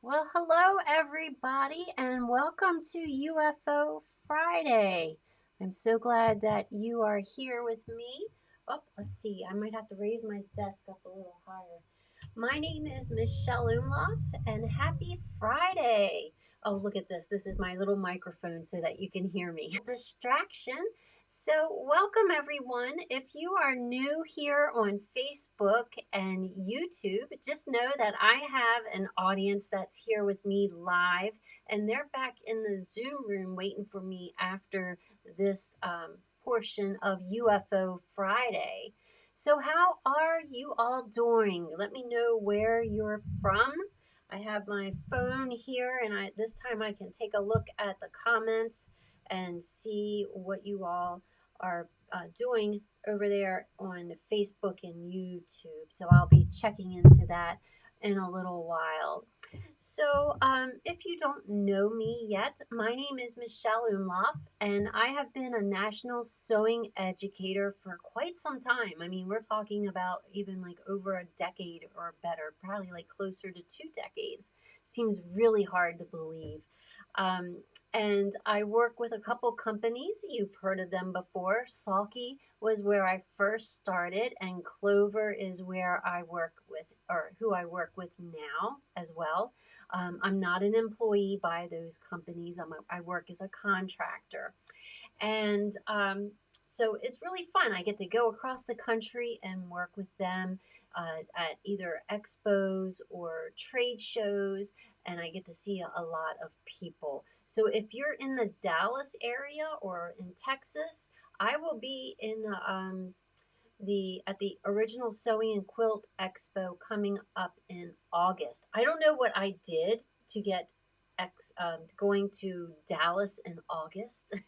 Well, hello everybody, and welcome to UFO Friday. I'm so glad that you are here with me. Oh, let's see, I might have to raise my desk up a little higher. My name is Michelle Umlauf, and happy Friday. Oh, look at this. This is my little microphone so that you can hear me. Distraction. So, welcome everyone. If you are new here on Facebook and YouTube, just know that I have an audience that's here with me live, and they're back in the Zoom room waiting for me after this portion of UFO Friday. So, how are you all doing? Let me know where you're from. I have my phone here, and this time I can take a look at the comments and see what you all are doing over there on Facebook and YouTube. So, I'll be checking into that in a little while. So, if you don't know me yet, my name is Michelle Umlauf, and I have been a national sewing educator for quite some time. I mean, we're talking about even like over a decade or better, probably like closer to 2 decades. Seems really hard to believe. Um, and I work with a couple companies. You've heard of them before. Sulky was where I first started, and Clover is where I work with, or who I work with now as well. I'm not an employee by those companies. I work as a contractor. And so it's really fun. I get to go across the country and work with them at either expos or trade shows, and I get to see a lot of people. So if you're in the Dallas area or in Texas, I will be in the at the original sewing and quilt expo coming up in August. I don't know what I did to get going to Dallas in August.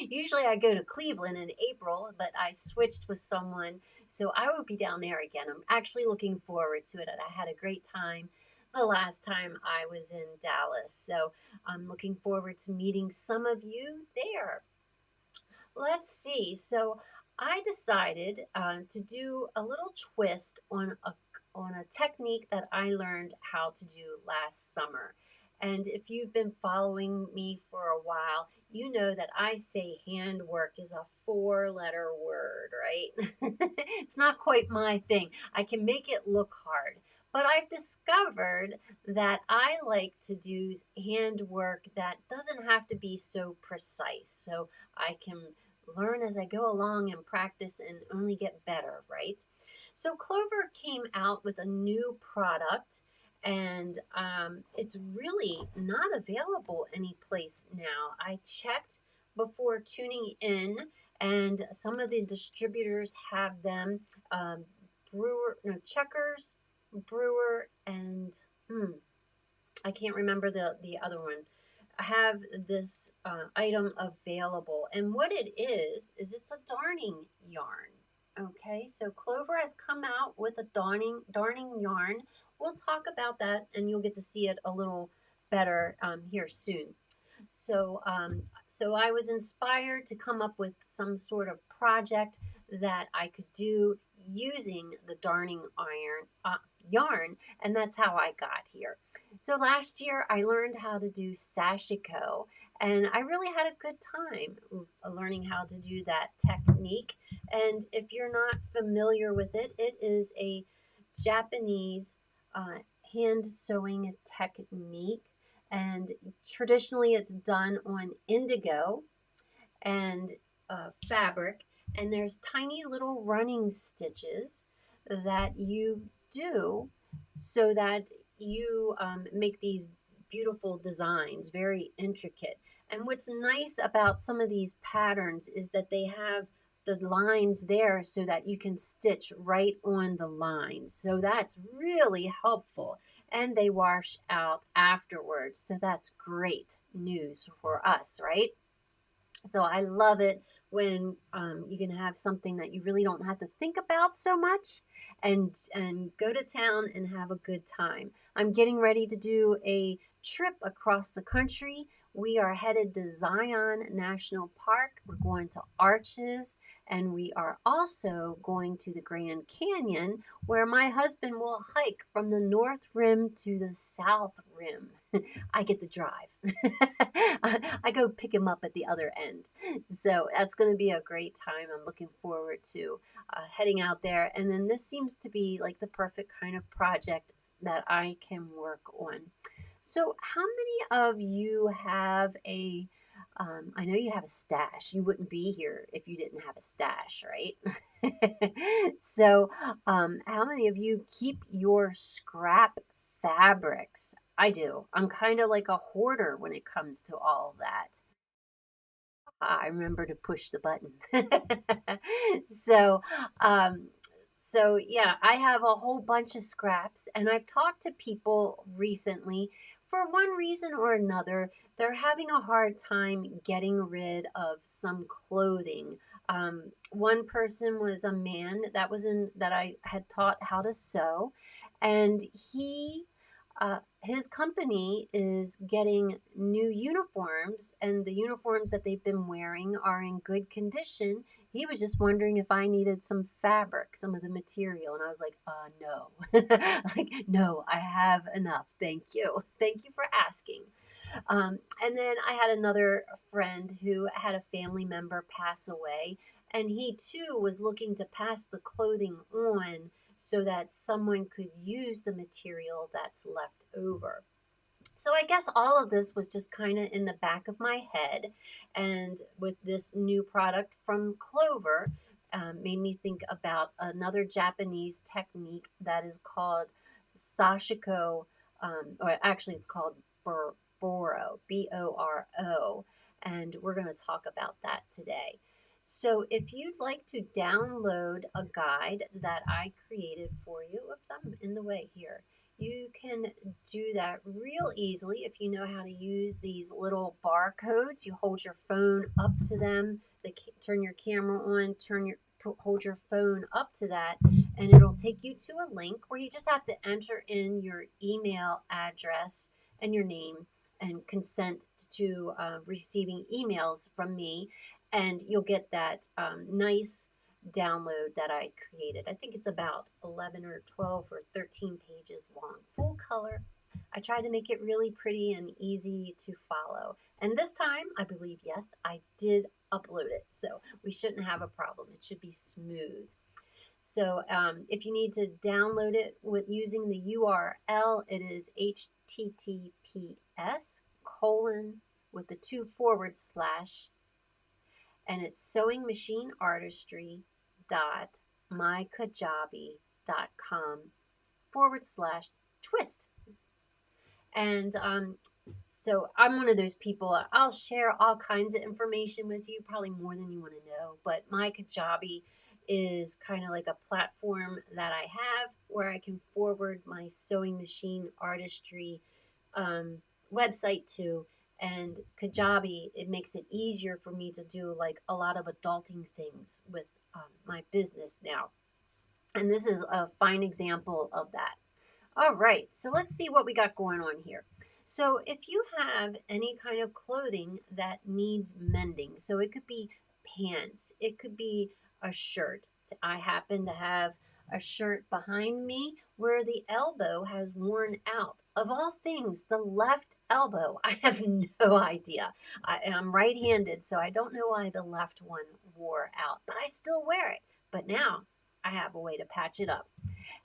Usually I go to Cleveland in April, but I switched with someone, so I will be down there again. I'm actually looking forward to it. I had a great time the last time I was in Dallas, so I'm looking forward to meeting some of you there. Let's see. So I decided to do a little twist on a technique that I learned how to do last summer. And if you've been following me for a while, you know that I say handwork is a four-letter word, right? It's not quite my thing. I can make it look hard. But I've discovered that I like to do handwork that doesn't have to be so precise. So I can learn as I go along and practice and only get better, right? So Clover came out with a new product, and it's really not available anyplace now. I checked before tuning in, and some of the distributors have them. Brewer, no, Checkers, Brewer, and I can't remember the other one. Have this item available, and what it is it's a darning yarn. Okay, so Clover has come out with a darning yarn. We'll talk about that, and you'll get to see it a little better here soon. So I was inspired to come up with some sort of project that I could do using the darning yarn, and that's how I got here. So last year I learned how to do sashiko, and I really had a good time learning how to do that technique. And if you're not familiar with it, it is a Japanese hand sewing technique, and traditionally it's done on indigo and fabric, and there's tiny little running stitches that you do so that you make these beautiful designs, very intricate. And what's nice about some of these patterns is that they have the lines there so that you can stitch right on the lines. So that's really helpful. And they wash out afterwards. So that's great news for us, right? So I love it when you can have something that you really don't have to think about so much, and go to town and have a good time. I'm getting ready to do a trip across the country We are headed to Zion National Park. We're going to Arches, and we are also going to the Grand Canyon, where my husband will hike from the North Rim to the South Rim. I get to drive. I go pick him up at the other end. So that's going to be a great time. I'm looking forward to heading out there. And then this seems to be like the perfect kind of project that I can work on. So, how many of you have I know you have a stash. You wouldn't be here if you didn't have a stash, right? So, how many of you keep your scrap fabrics? I do. I'm kind of like a hoarder when it comes to all of that. I remember to push the button. so, um, so yeah, I have a whole bunch of scraps, and I've talked to people recently. For one reason or another, they're having a hard time getting rid of some clothing. One person was a man that I had taught how to sew, and his company is getting new uniforms, and the uniforms that they've been wearing are in good condition. He was just wondering if I needed some fabric, some of the material, and I was like, no. Like, no, I have enough. Thank you. Thank you for asking. And then I had another friend who had a family member pass away, and he too was looking to pass the clothing on so that someone could use the material that's left over. So I guess all of this was just kind of in the back of my head. And with this new product from Clover, made me think about another Japanese technique that is called sashiko, or actually it's called Boro, Boro. And we're going to talk about that today. So if you'd like to download a guide that I created for you, oops, I'm in the way here. You can do that real easily if you know how to use these little barcodes. You hold your phone up to them, turn your camera on, hold your phone up to that, and it'll take you to a link where you just have to enter in your email address and your name and consent to receiving emails from me, and you'll get that nice download that I created. I think it's about 11 or 12 or 13 pages long, full color. I tried to make it really pretty and easy to follow. And this time, I believe, yes, I did upload it. So we shouldn't have a problem. It should be smooth. So if you need to download it with using the URL, it is https colon with the 2 forward slash, and it's sewingmachineartistry.mykajabi.com/twist. And so I'm one of those people, I'll share all kinds of information with you, probably more than you want to know. But my Kajabi is kind of like a platform that I have where I can forward my sewing machine artistry website to. And Kajabi, it makes it easier for me to do like a lot of adulting things with my business now. And this is a fine example of that. All right, so let's see what we got going on here. So if you have any kind of clothing that needs mending, so it could be pants, it could be a shirt. I happen to have a shirt behind me where the elbow has worn out. Of all things, the left elbow, I have no idea. I'm right-handed, so I don't know why the left one wore out, but I still wear it. But now I have a way to patch it up.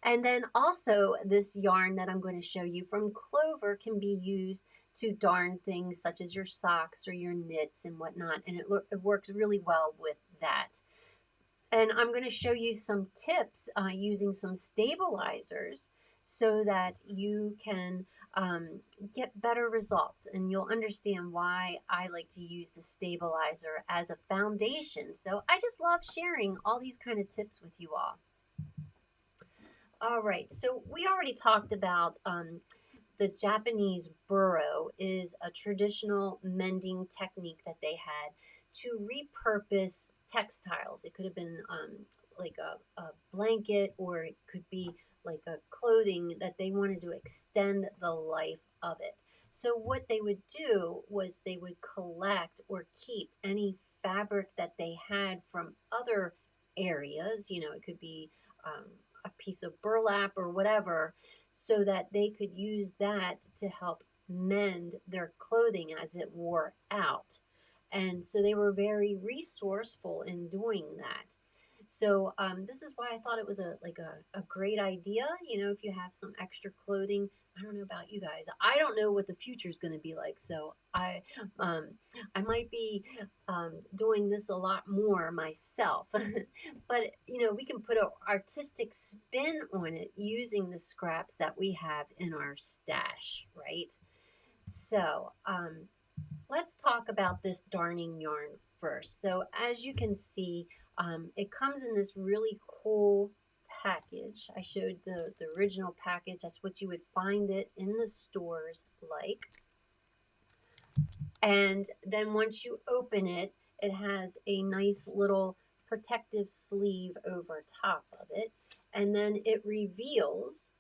And then also this yarn that I'm going to show you from Clover can be used to darn things such as your socks or your knits and whatnot. And it works really well with that. And I'm going to show you some tips using some stabilizers so that you can get better results. And you'll understand why I like to use the stabilizer as a foundation. So I just love sharing all these kind of tips with you all. All right, so we already talked about the Japanese boro is a traditional mending technique that they had to repurpose textiles. It could have been like a blanket, or it could be like a clothing that they wanted to extend the life of it. So what they would do was they would collect or keep any fabric that they had from other areas. You know, it could be um, a piece of burlap or whatever, so that they could use that to help mend their clothing as it wore out. And so they were very resourceful in doing that. So this is why I thought it was a great idea. You know, if you have some extra clothing, I don't know about you guys. I don't know what the future is going to be like. So um, I might be doing this a lot more myself. But you know, we can put an artistic spin on it using the scraps that we have in our stash, right? So let's talk about this darning yarn first. So as you can see, it comes in this really cool package. I showed the original package. That's what you would find it in the stores like. And then once you open it, it has a nice little protective sleeve over top of it. And then it reveals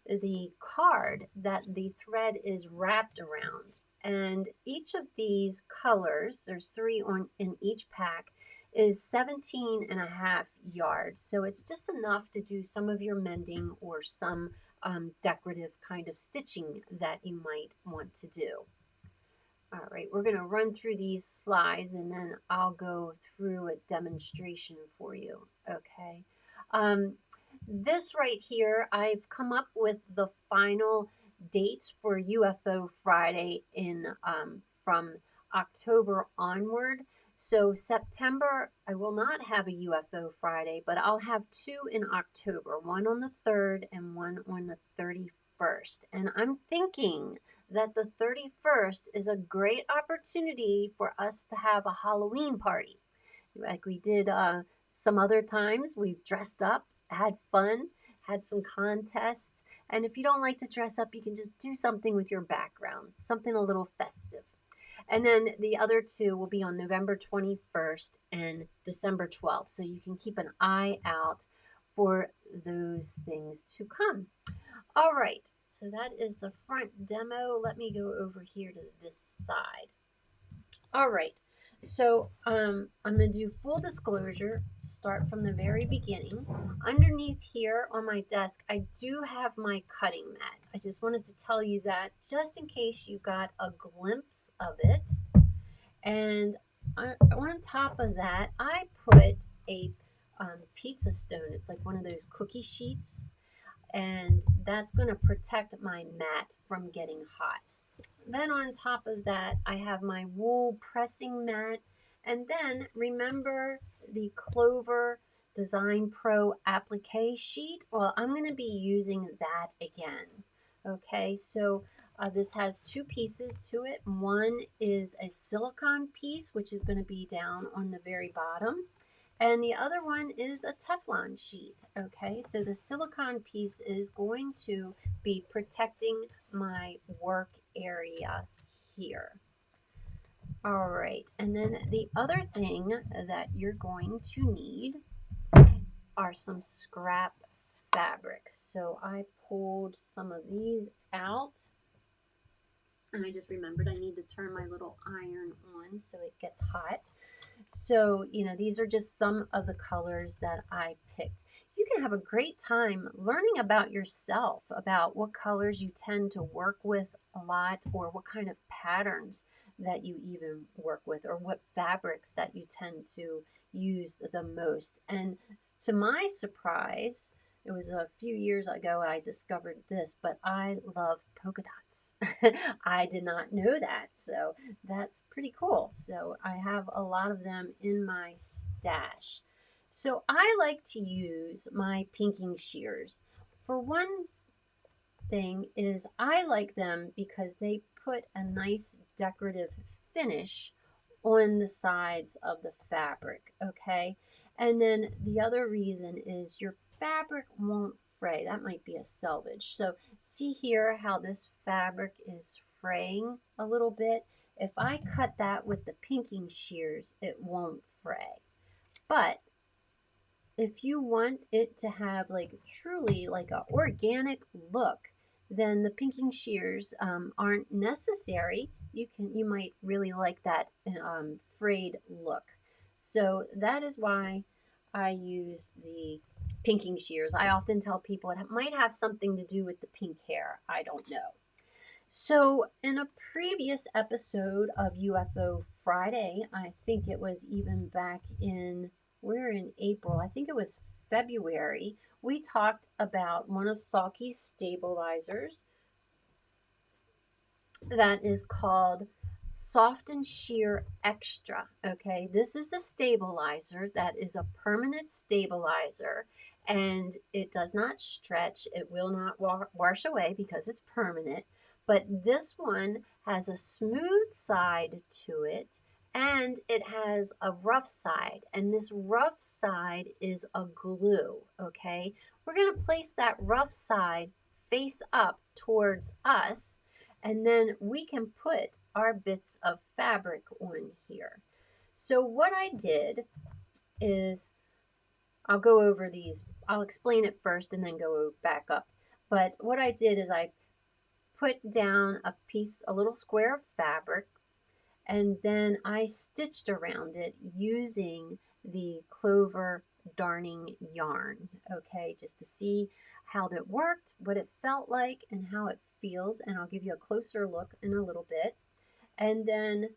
the card that the thread is wrapped around. And each of these colors, there's 3 in each pack, is 17.5 yards. So it's just enough to do some of your mending or some decorative kind of stitching that you might want to do. All right, we're going to run through these slides and then I'll go through a demonstration for you. Okay. This right here, I've come up with the final date for UFO Friday in from October onward. So September, I will not have a UFO Friday, but I'll have 2 in October, one on the 3rd and one on the 31st. And I'm thinking that the 31st is a great opportunity for us to have a Halloween party. Like we did some other times, we've dressed up, had fun, had some contests. And if you don't like to dress up, you can just do something with your background, something a little festive. And then the other 2 will be on November 21st and December 12th. So you can keep an eye out for those things to come. All right, so that is the front demo. Let me go over here to this side. All right, so I'm going to do full disclosure, start from the very beginning. Underneath here on my desk, I do have my cutting mat. I just wanted to tell you that just in case you got a glimpse of it. And on top of that, I put a pizza stone. It's like one of those cookie sheets. And that's going to protect my mat from getting hot. Then on top of that, I have my wool pressing mat. And then remember the Clover Design Pro applique sheet? Well, I'm going to be using that again. Okay, so this has 2 pieces to it. One is a silicone piece, which is going to be down on the very bottom. And the other one is a Teflon sheet. Okay, so the silicone piece is going to be protecting my work area here. All right, and then the other thing that you're going to need are some scrap fabrics. So I pulled some of these out. And I just remembered I need to turn my little iron on so it gets hot. So, you know, these are just some of the colors that I picked. You can have a great time learning about yourself, about what colors you tend to work with a lot, or what kind of patterns that you even work with, or what fabrics that you tend to use the most. And to my surprise, it was a few years ago I discovered this, but I love polka dots. I did not know that, so that's pretty cool. So I have a lot of them in my stash. So I like to use my pinking shears. For one thing is I like them because they put a nice decorative finish on the sides of the fabric, okay? And then the other reason is your fabric won't fray. That might be a selvage. So see here how this fabric is fraying a little bit. If I cut that with the pinking shears, it won't fray. But if you want it to have like truly like an organic look, then the pinking shears aren't necessary. You might really like that frayed look. So that is why I use the pinking shears. I often tell people it might have something to do with the pink hair. I don't know. So in a previous episode of UFO Friday, I think it was even back in, we're in April, I think it was February, we talked about one of Sulky's stabilizers that is called Soft and Sheer Extra. Okay, this is the stabilizer that is a permanent stabilizer, and it does not stretch. It will not wash away because it's permanent. But this one has a smooth side to it, and it has a rough side, and this rough side is a glue. Okay, we're going to place that rough side face up towards us, and then we can put our bits of fabric on here. So what I did is, I'll go over these, I'll explain it first and then go back up. But what I did is I put down a little square of fabric, and then I stitched around it using the Clover darning yarn, okay, just to see how that worked, what it felt like, and how it feels, and I'll give you a closer look in a little bit. And then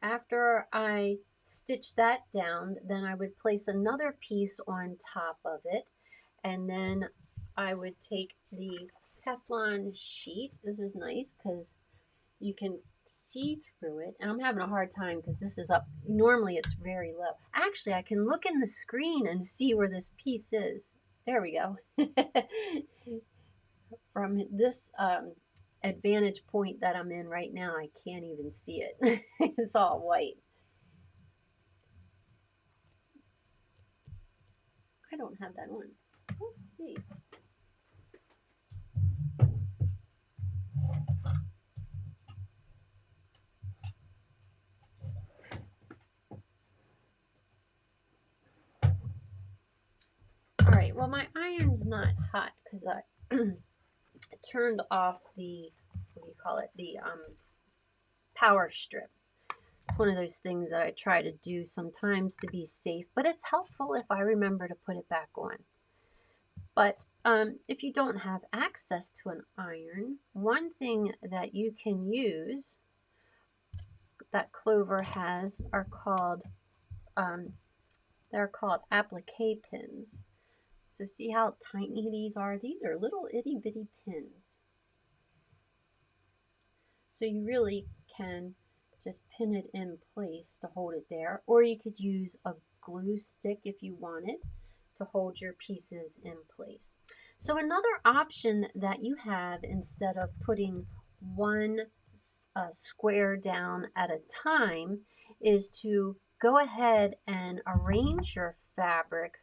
after I stitched that down, then I would place another piece on top of it, and then I would take the Teflon sheet. This is nice because you can see through it, and I'm having a hard time because this is up. Normally it's very low. Actually, I can look in the screen and see where this piece is. There we go. From this advantage point that I'm in right now, I can't even see it. It's all white. I don't have that on. Let's see. All right, well, my iron's not hot because I turned off the, what do you call it, the power strip. It's one of those things that I try to do sometimes to be safe, but it's helpful if I remember to put it back on. But if you don't have access to an iron, one thing that you can use that Clover has are called applique pins. So see how tiny these are? These are little itty bitty pins. So you really can just pin it in place to hold it there, or you could use a glue stick if you wanted to hold your pieces in place. So another option that you have, instead of putting one square down at a time, is to go ahead and arrange your fabric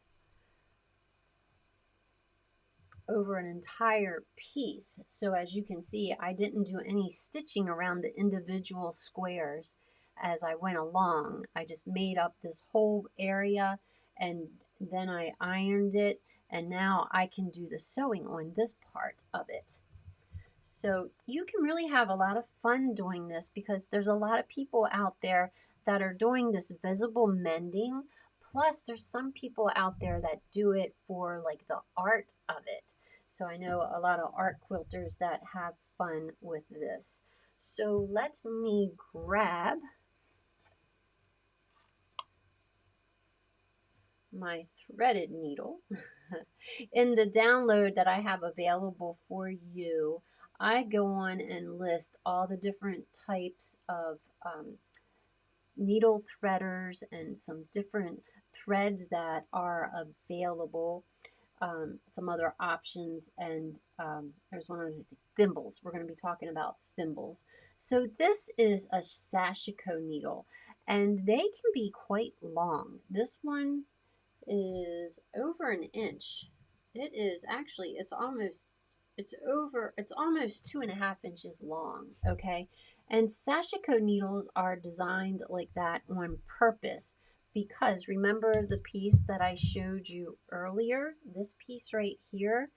over an entire piece. So as you can see, I didn't do any stitching around the individual squares as I went along. I just made up this whole area, and then I ironed it, and now I can do the sewing on this part of it. So you can really have a lot of fun doing this, because there's a lot of people out there that are doing this visible mending. Plus, there's some people out there that do it for like the art of it. So I know a lot of art quilters that have fun with this. So let me grab my threaded needle. In the download that I have available for you, I go on and list all the different types of needle threaders and some different threads that are available, some other options, and there's one other thing, thimbles. We're going to be talking about thimbles. So this is a sashiko needle, and they can be quite long. This one is over an inch. It is actually, it's almost 2.5 inches long, okay? And sashiko needles are designed like that on purpose, because remember the piece that I showed you earlier, this piece right here?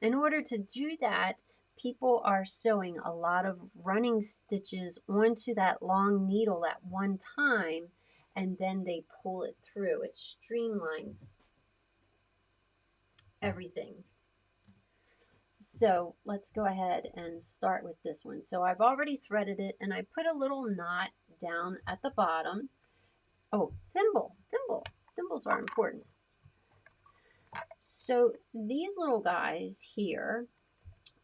In order to do that, people are sewing a lot of running stitches onto that long needle at one time, and then they pull it through. It streamlines everything. So let's go ahead and start with this one. So I've already threaded it, and I put a little knot down at the bottom. Oh, thimbles are important. So these little guys here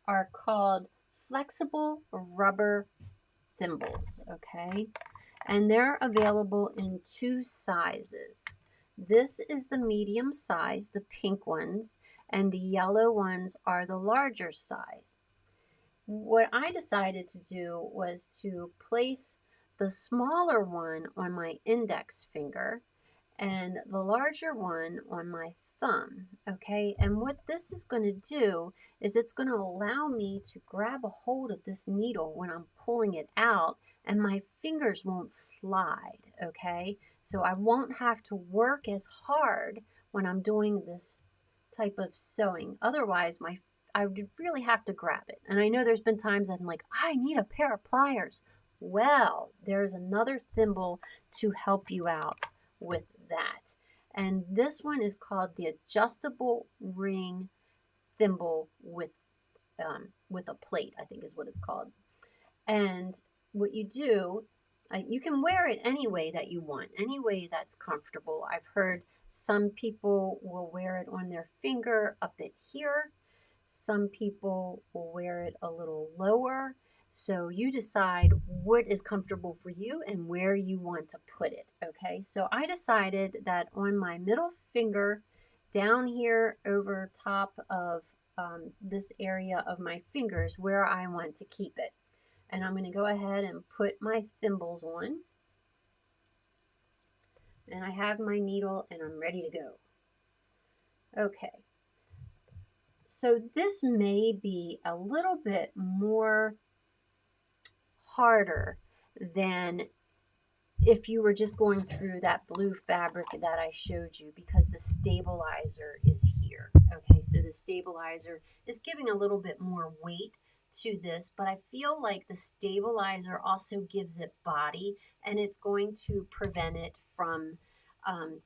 are called flexible rubber thimbles, okay? And they're available in 2 sizes. This is the medium size, the pink ones, and the yellow ones are the larger size. What I decided to do was to place the smaller one on my index finger and the larger one on my thumb, okay? And what this is going to do is it's going to allow me to grab a hold of this needle when I'm pulling it out, and my fingers won't slide, okay? So I won't have to work as hard when I'm doing this type of sewing. Otherwise, I would really have to grab it. And I know there's been times I'm like, I need a pair of pliers. Well, there's another thimble to help you out with that. And this one is called the adjustable ring thimble with a plate, I think is what it's called. And what you do, you can wear it any way that you want, any way that's comfortable. I've heard some people will wear it on their finger up at here. Some people will wear it a little lower. So you decide what is comfortable for you and where you want to put it, okay? So I decided that on my middle finger, down here over top of this area of my fingers, where I want to keep it. And I'm going to go ahead and put my thimbles on. And I have my needle and I'm ready to go. Okay. So this may be a little bit more harder than if you were just going through that blue fabric that I showed you, because the stabilizer is here. Okay, so the stabilizer is giving a little bit more weight to this, but I feel like the stabilizer also gives it body, and it's going to prevent it from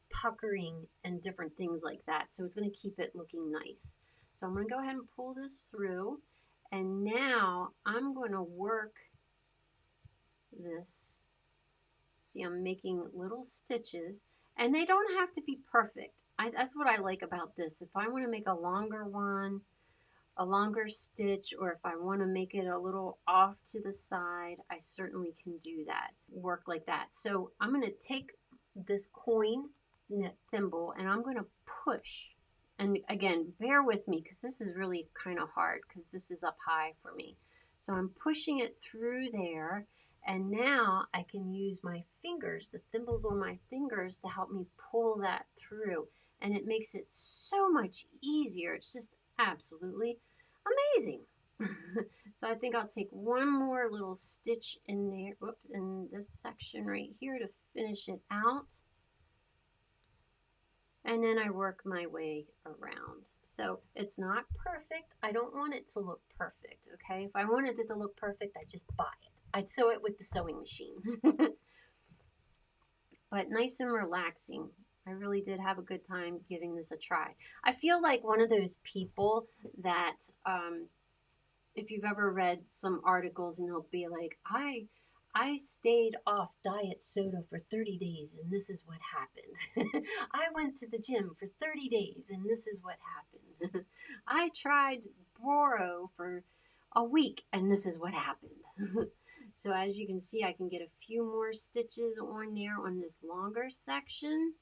puckering and different things like that. So it's going to keep it looking nice. So I'm going to go ahead and pull this through, and now I'm going to work this. See, I'm making little stitches, and they don't have to be perfect. That's what I like about this. If I want to make a longer one, a longer stitch, or if I want to make it a little off to the side, I certainly can do that, work like that. So I'm going to take this coin thimble and I'm going to push. And again, bear with me because this is really kind of hard because this is up high for me. So I'm pushing it through there, and now I can use my fingers, the thimbles on my fingers, to help me pull that through. And it makes it so much easier. It's just absolutely amazing. So I think I'll take one more little stitch in there, whoops, in this section right here to finish it out. And then I work my way around. So it's not perfect. I don't want it to look perfect, okay? If I wanted it to look perfect, I'd just buy it. I'd sew it with the sewing machine. But nice and relaxing. I really did have a good time giving this a try. I feel like one of those people that, if you've ever read some articles and they'll be like, I stayed off diet soda for 30 days and this is what happened. I went to the gym for 30 days and this is what happened. I tried Boro for a week and this is what happened. So as you can see, I can get a few more stitches on there on this longer section.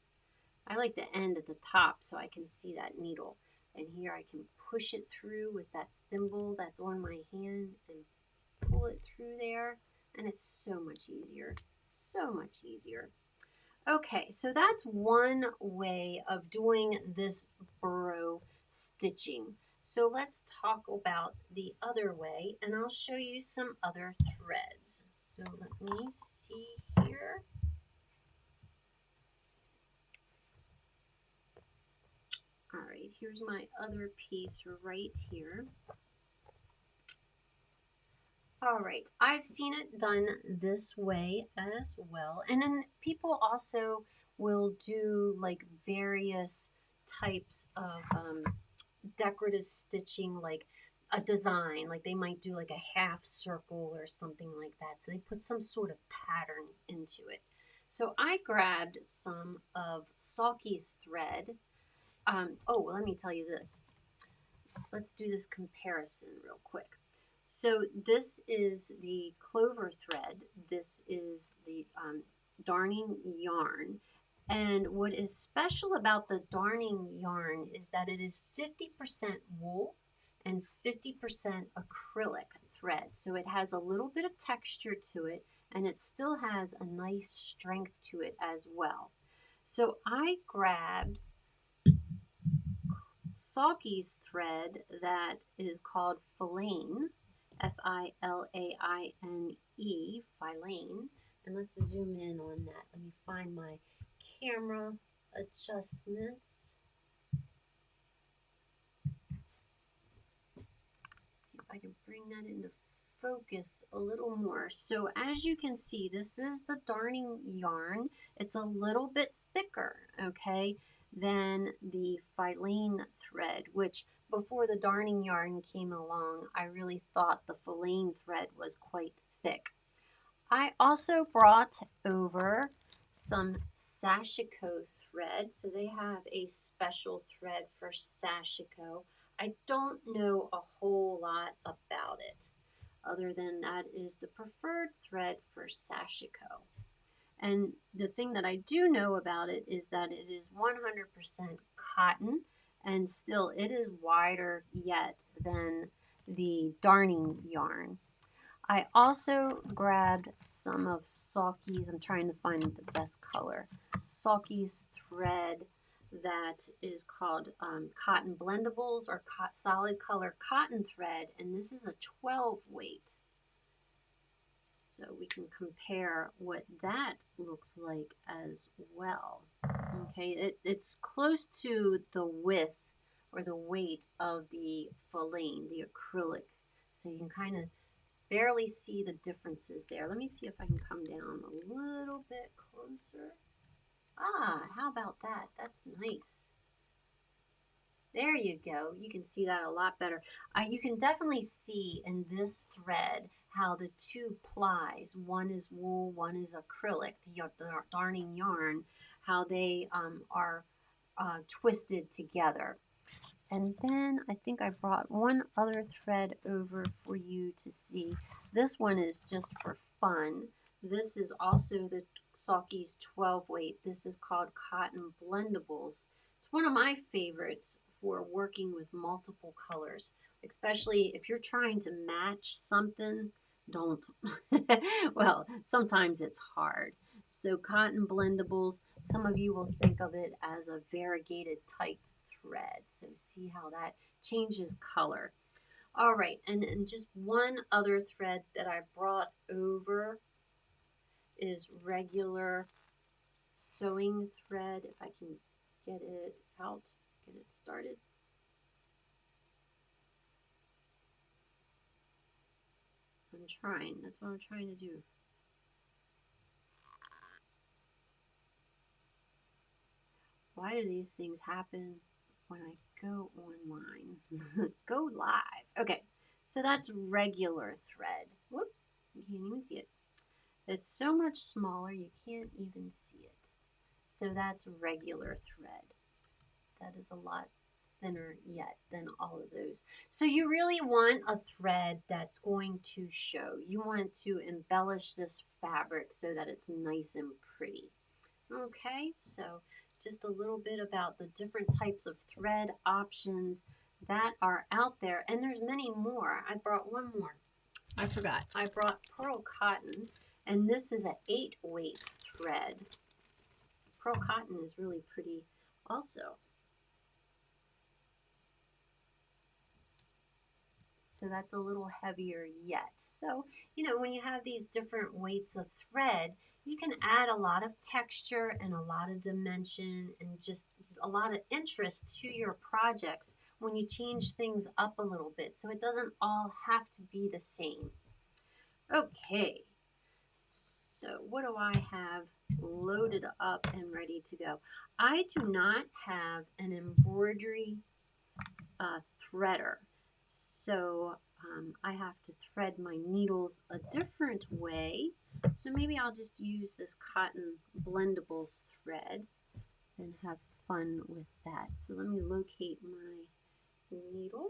I like to end at the top so I can see that needle. And here I can push it through with that thimble that's on my hand and pull it through there. And it's so much easier, so much easier. Okay, so that's one way of doing this burrow stitching. So let's talk about the other way, and I'll show you some other threads. So let me see here. All right, here's my other piece right here. All right, I've seen it done this way as well. And then people also will do like various types of decorative stitching, like a design, like they might do like a half circle or something like that. So they put some sort of pattern into it. So I grabbed some of Sulky's thread. Oh, let me tell you this. Let's do this comparison real quick. So this is the Clover thread. This is the darning yarn. And what is special about the darning yarn is that it is 50% wool and 50% acrylic thread. So it has a little bit of texture to it, and it still has a nice strength to it as well. So I grabbed Sulky's thread that is called filaine, Filaine, filaine. And let's zoom in on that. Let me find my camera adjustments. See if I can bring that into focus a little more. So as you can see, this is the darning yarn. It's a little bit thicker, okay, than the filaine thread, which before the darning yarn came along, I really thought the filaine thread was quite thick. I also brought over some sashiko thread. So they have a special thread for sashiko. I don't know a whole lot about it, other than that is the preferred thread for sashiko. And the thing that I do know about it is that it is 100% cotton, and still it is wider yet than the darning yarn. I also grabbed some of Sulky's, I'm trying to find the best color, Sulky's thread that is called cotton blendables or solid color cotton thread, and this is a 12 weight. So we can compare what that looks like as well. Okay, it's close to the width or the weight of the filaine, the acrylic. So you can kind of barely see the differences there. Let me see if I can come down a little bit closer. Ah, how about that? That's nice. There you go. You can see that a lot better. You can definitely see in this thread how the two plies, one is wool, one is acrylic, the darning yarn, how they are twisted together. And then I think I brought one other thread over for you to see. This one is just for fun. This is also the Sulky's 12 weight. This is called Cotton Blendables. It's one of my favorites for working with multiple colors, especially if you're trying to match something. Don't. Well, sometimes it's hard. So Cotton Blendables, some of you will think of it as a variegated type thread. So see how that changes color. All right, and just one other thread that I brought over is regular sewing thread. If I can get it out, get it started. I'm trying. That's what I'm trying to do. Why do these things happen when I go online? Go live. Okay, so that's regular thread. Whoops, you can't even see it. It's so much smaller you can't even see it. So that's regular thread. That is a lot thinner yet than all of those. So you really want a thread that's going to show. You want to embellish this fabric so that it's nice and pretty. Okay, so just a little bit about the different types of thread options that are out there. And there's many more. I brought one more. I forgot. I brought pearl cotton, and this is an 8 weight thread. Pearl cotton is really pretty also. So that's a little heavier yet. So, you know, when you have these different weights of thread, you can add a lot of texture and a lot of dimension and just a lot of interest to your projects when you change things up a little bit. So it doesn't all have to be the same. Okay, so what do I have loaded up and ready to go? I do not have an embroidery threader, so I have to thread my needles a different way. So maybe I'll just use this cotton blendables thread and have fun with that. So let me locate my needle.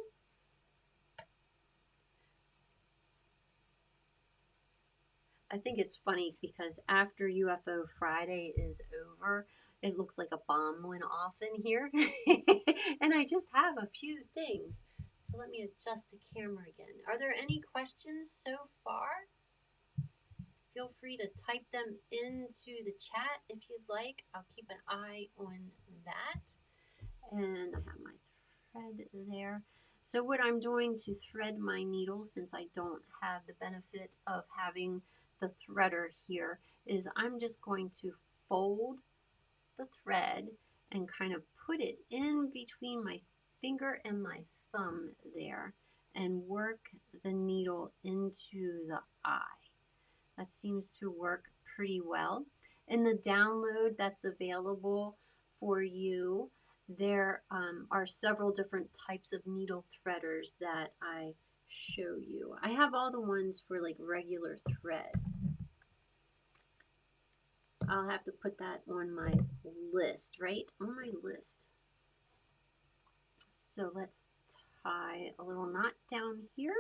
I think it's funny because after UFO Friday is over, it looks like a bomb went off in here. And I just have a few things. So let me adjust the camera again. Are there any questions so far? Feel free to type them into the chat if you'd like. I'll keep an eye on that. And I have my thread there. So what I'm doing to thread my needles, since I don't have the benefit of having the threader here, is I'm just going to fold the thread and kind of put it in between my finger and my thumb there and work the needle into the eye. That seems to work pretty well. In the download that's available for you, there are several different types of needle threaders that I show you. I have all the ones for like regular thread. I'll have to put that on my list, right? On my list. So let's tie a little knot down here.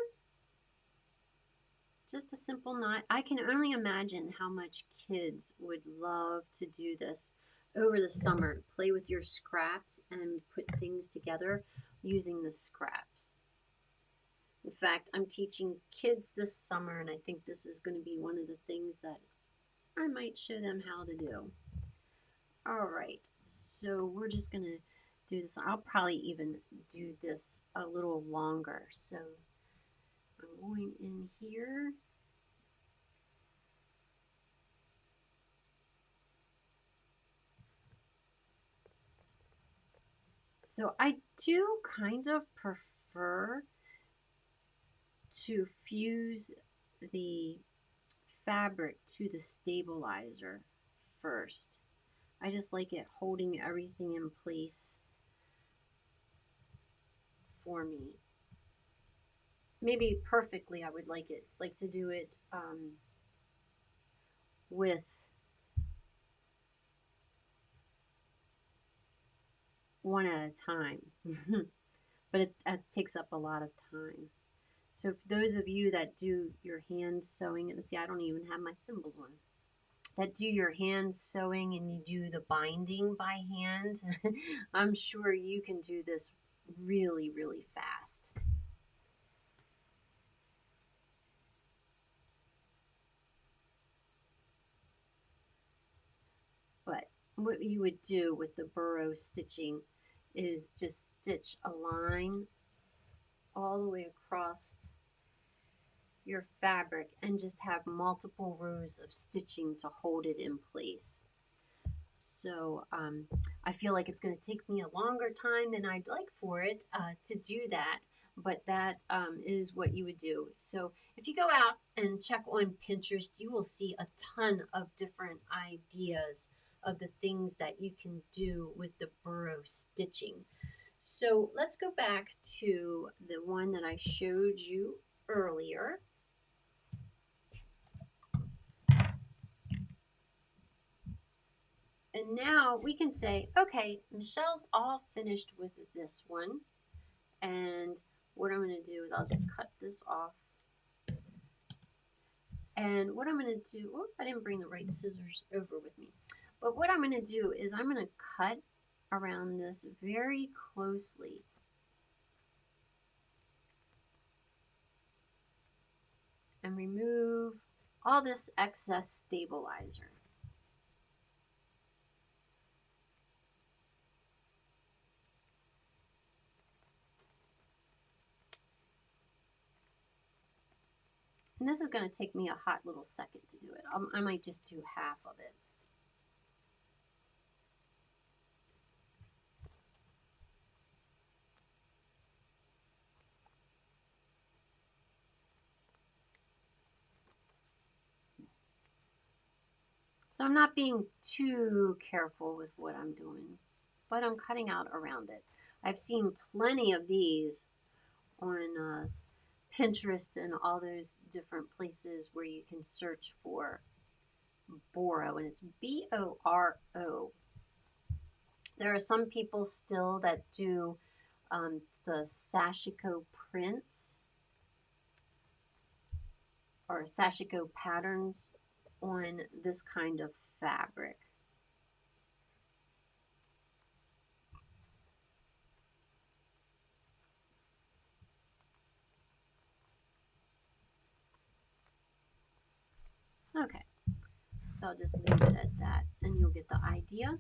Just a simple knot. I can only imagine how much kids would love to do this over the summer. Play with your scraps and put things together using the scraps. In fact, I'm teaching kids this summer, and I think this is going to be one of the things that I might show them how to do. All right, so we're just going to do this. I'll probably even do this a little longer. So I'm going in here. So I do kind of prefer to fuse the fabric to the stabilizer first. I just like it holding everything in place for me. Maybe perfectly I would like to do it with one at a time. But it takes up a lot of time. So for those of you that do your hand sewing, and see, I don't even have my thimbles on, that do your hand sewing and you do the binding by hand, I'm sure you can do this really, really fast. But what you would do with the burrow stitching is just stitch a line all the way across your fabric and just have multiple rows of stitching to hold it in place. So I feel like it's going to take me a longer time than I'd like for it to do that, but that is what you would do. So if you go out and check on Pinterest, you will see a ton of different ideas of the things that you can do with the burrow stitching. So let's go back to the one that I showed you earlier. And now we can say, okay, Michelle's all finished with this one. And what I'm going to do is I'll just cut this off. And what I'm going to do, oh, I didn't bring the right scissors over with me. But what I'm going to do is I'm going to cut around this very closely. And remove all this excess stabilizer. And this is going to take me a hot little second to do it. I might just do half of it. So I'm not being too careful with what I'm doing, but I'm cutting out around it. I've seen plenty of these on Pinterest and all those different places where you can search for Boro, and it's Boro. There are some people still that do the sashiko prints or sashiko patterns on this kind of fabric. Okay, so I'll just leave it at that and you'll get the idea.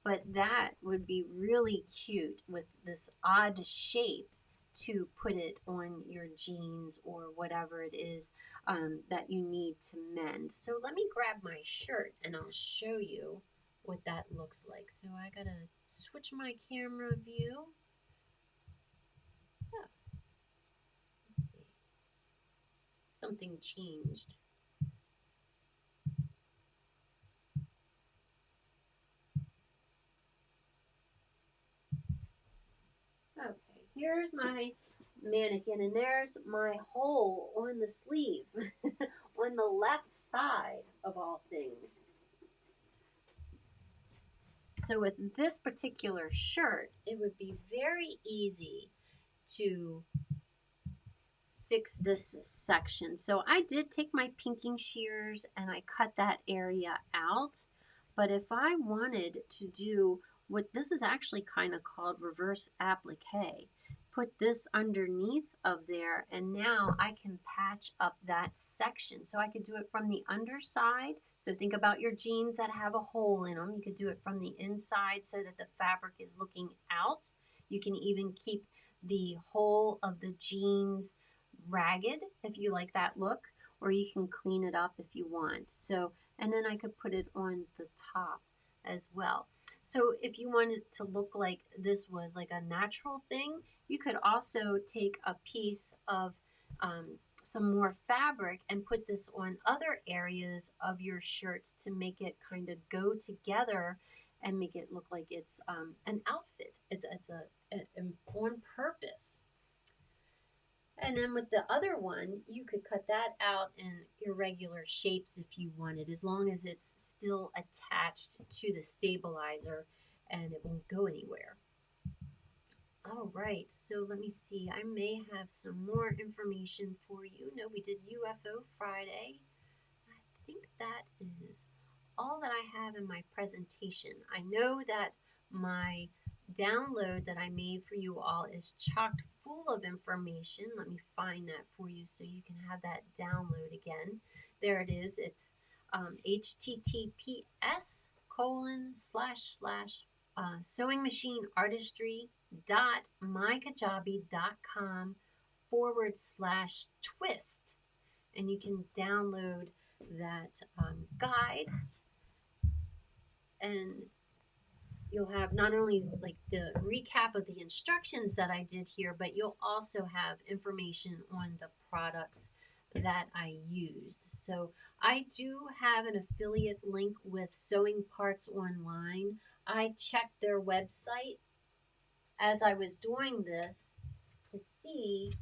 But that would be really cute with this odd shape to put it on your jeans or whatever it is that you need to mend. So let me grab my shirt and I'll show you what that looks like. So I gotta switch my camera view. Yeah. Let's see. Something changed. Okay, here's my mannequin, and there's my hole on the sleeve, on the left side of all things. So with this particular shirt, it would be very easy to fix this section. So I did take my pinking shears and I cut that area out. But if I wanted to do what this is actually kind of called reverse applique, put this underneath of there, and now I can patch up that section. So I could do it from the underside. So think about your jeans that have a hole in them. You could do it from the inside so that the fabric is looking out. You can even keep the whole of the jeans ragged if you like that look, or you can clean it up if you want. So, and then I could put it on the top as well. So if you wanted to look like this was like a natural thing, you could also take a piece of some more fabric and put this on other areas of your shirts to make it kind of go together and make it look like it's an outfit. It's on purpose. And then with the other one, you could cut that out in irregular shapes if you wanted, as long as it's still attached to the stabilizer and it won't go anywhere. All right, so let me see. I may have some more information for you. No, we did UFO Friday. I think that is all that I have in my presentation. I know that my download that I made for you all is chocked full of information. Let me find that for you so you can have that download again. There it is. It's https://sewingmachineartistry.mykajabi.com/twist. And you can download that guide, and you'll have not only like the recap of the instructions that I did here, but you'll also have information on the products that I used. So I do have an affiliate link with Sewing Parts Online. I checked their website as I was doing this to see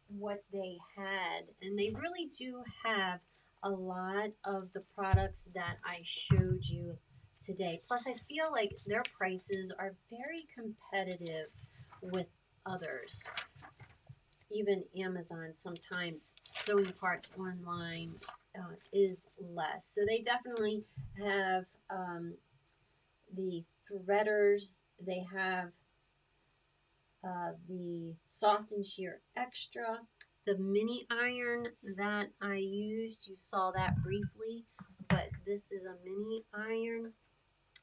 what they had, and they really do have a lot of the products that I showed you today. Plus, I feel like their prices are very competitive with others. Even Amazon, sometimes Sewing Parts Online is less. So they definitely have the threaders. They have the soft and sheer extra, the mini iron that I used. You saw that briefly, but this is a mini iron.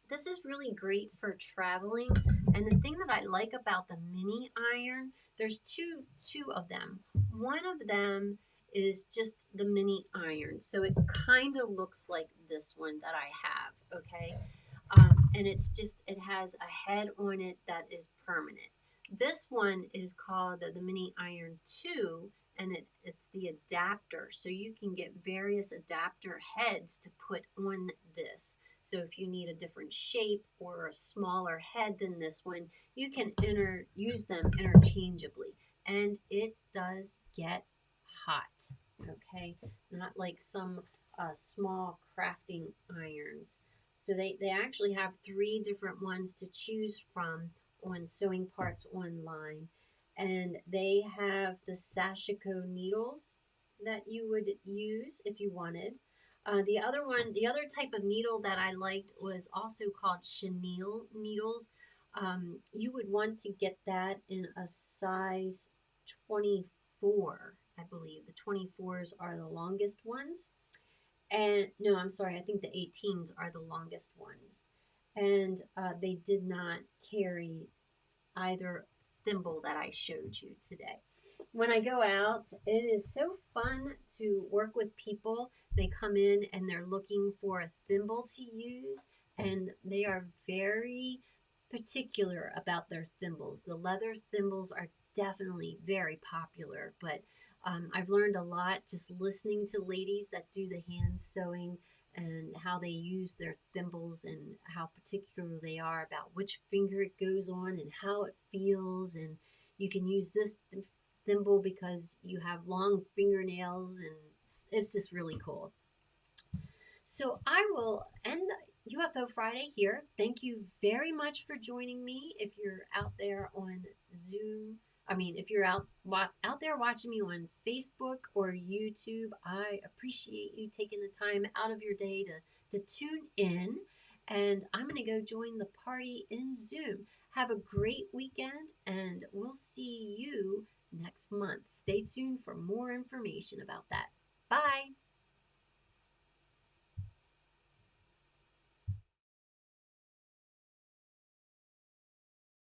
This is really great for traveling. And the thing that I like about the mini iron, there's two of them. One of them is just the mini iron. So it kind of looks like this one that I have, okay? And it's just, it has a head on it that is permanent. This one is called the Mini Iron 2, and it's the adapter. So you can get various adapter heads to put on this. So if you need a different shape or a smaller head than this one, you can use them interchangeably. And it does get hot, okay? Not like some small crafting irons. So they actually have 3 different ones to choose from on Sewing Parts Online. And they have the Sashiko needles that you would use if you wanted. The other type of needle that I liked was also called chenille needles. You would want to get that in a size 24, I believe. The 24s are the longest ones. And no, I'm sorry, I think the 18s are the longest ones. And they did not carry either thimble that I showed you today. When I go out, it is so fun to work with people. They come in and they're looking for a thimble to use, and they are very particular about their thimbles. The leather thimbles are definitely very popular, but I've learned a lot just listening to ladies that do the hand sewing and how they use their thimbles and how particular they are about which finger it goes on and how it feels. And you can use this thimble because you have long fingernails, and it's just really cool. So I will end UFO Friday here. Thank you very much for joining me. If you're out there on Zoom, if you're out there watching me on Facebook or YouTube, I appreciate you taking the time out of your day to tune in. And I'm going to go join the party in Zoom. Have a great weekend, and we'll see you next month. Stay tuned for more information about that. Bye.